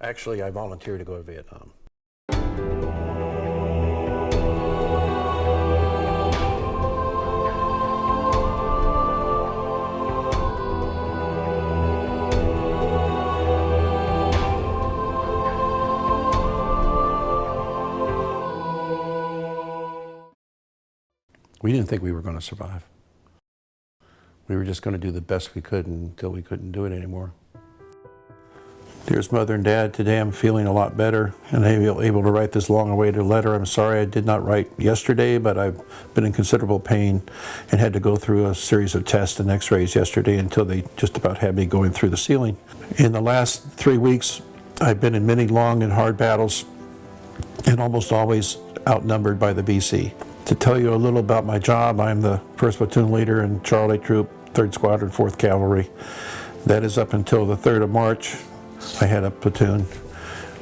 Actually, I volunteered to go to Vietnam. We didn't think we were going to survive. We were just going to do the best we could until we couldn't do it anymore. Dearest Mother and Dad, today I'm feeling a lot better and I'm able to write this long-awaited letter. I'm sorry I did not write yesterday, but I've been in considerable pain and had to go through a series of tests and x-rays yesterday until they just about had me going through the ceiling. In the last 3 weeks, I've been in many long and hard battles and almost always outnumbered by the VC. To tell you a little about my job, I'm the 1st Platoon Leader in Charlie Troop, 3rd Squadron, 4th Cavalry. That is up until the 3rd of March. I had a platoon.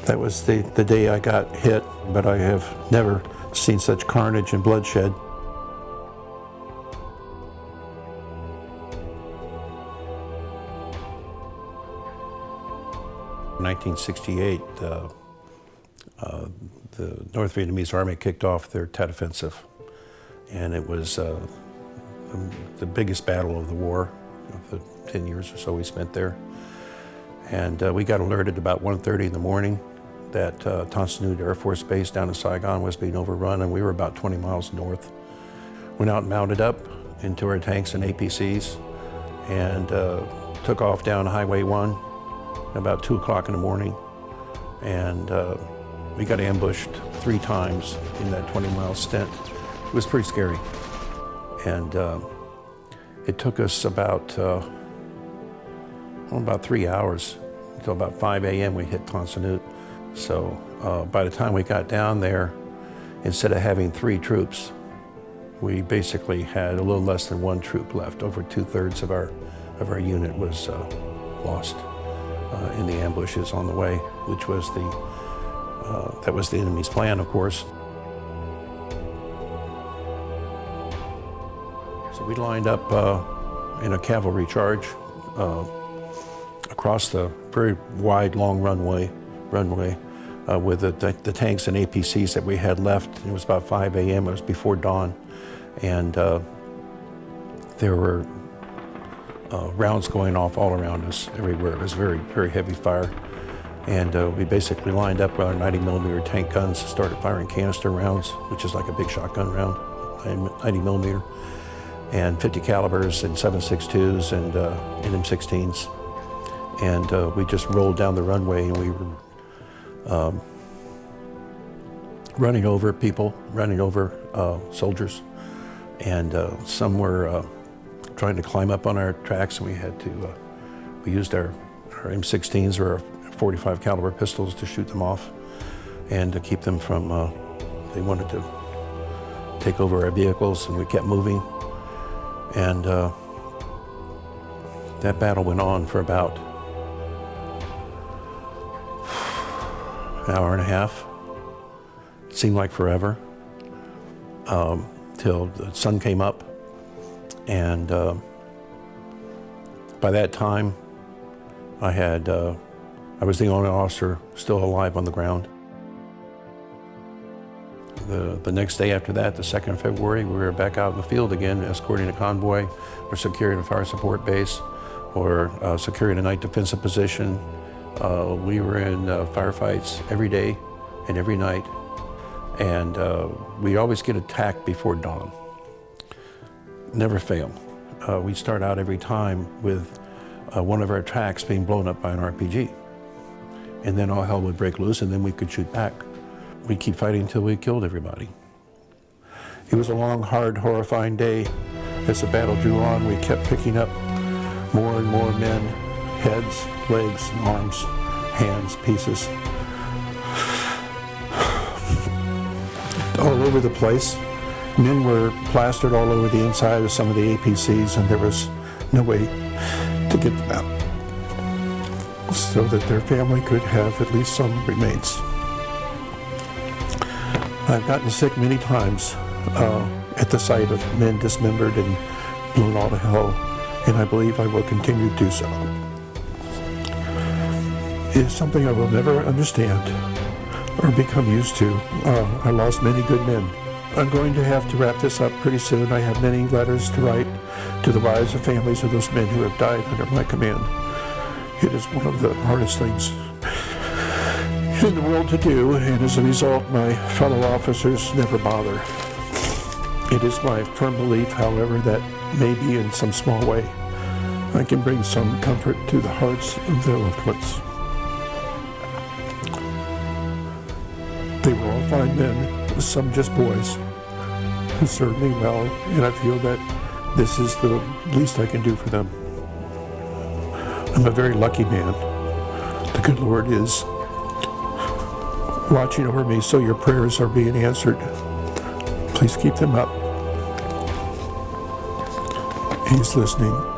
That was the day I got hit, but I have never seen such carnage and bloodshed. In 1968, the North Vietnamese Army kicked off their Tet Offensive, and it was the biggest battle of the war, of the 10 years or so we spent there. And we got alerted about 1:30 in the morning that Tan Son Nhut Air Force Base down in Saigon was being overrun, and we were about 20 miles north. Went out and mounted up into our tanks and APCs and took off down Highway 1 about 2 o'clock in the morning. And we got ambushed 3 times in that 20-mile stint. It was pretty scary. And it took us about 3 hours until about 5 a.m. we hit Tan Son Nhut. So by the time we got down there, instead of having 3 troops, we basically had a little less than 1 troop left. Over 2/3 of our unit was lost in the ambushes on the way, which was that was the enemy's plan, of course. So we lined up in a cavalry charge across the very wide, long runway with the tanks and APCs that we had left. It was about 5 a.m. It was before dawn, and there were rounds going off all around us, everywhere. It was very, very heavy fire. And we basically lined up our 90mm tank guns, started firing canister rounds, which is like a big shotgun round, 90mm, and 50 calibers and 7.62s and M16s. And we just rolled down the runway, and we were running over people, running over soldiers, and some were trying to climb up on our tracks, and we had to, we used our M16s or our 45 caliber pistols to shoot them off and to keep them from, they wanted to take over our vehicles, and we kept moving. And that battle went on for about an hour and a half. It seemed like forever, till the sun came up. And by that time, I was the only officer still alive on the ground. The next day after that, the 2nd of February, we were back out in the field again, escorting a convoy, or securing a fire support base, or securing a night defensive position. We were in firefights every day and every night, and we always get attacked before dawn. Never fail. We start out every time with one of our tracks being blown up by an RPG. And then all hell would break loose, and then we could shoot back. We'd keep fighting until we killed everybody. It was a long, hard, horrifying day. As the battle drew on, we kept picking up more and more men, heads, legs, arms, hands, pieces. All over the place. Men were plastered all over the inside of some of the APCs, and there was no way to get them out so that their family could have at least some remains. I've gotten sick many times at the sight of men dismembered and blown all to hell, and I believe I will continue to do so. is something I will never understand or become used to. I lost many good men. I'm going to have to wrap this up pretty soon. I have many letters to write to the wives and families of those men who have died under my command. It is one of the hardest things in the world to do, and as a result, my fellow officers never bother. It is my firm belief, however, that maybe in some small way, I can bring some comfort to the hearts of their loved ones. They were all fine men, some just boys, who served me well, and I feel that this is the least I can do for them. I'm a very lucky man. The good Lord is watching over me, so your prayers are being answered. Please keep them up. He's listening.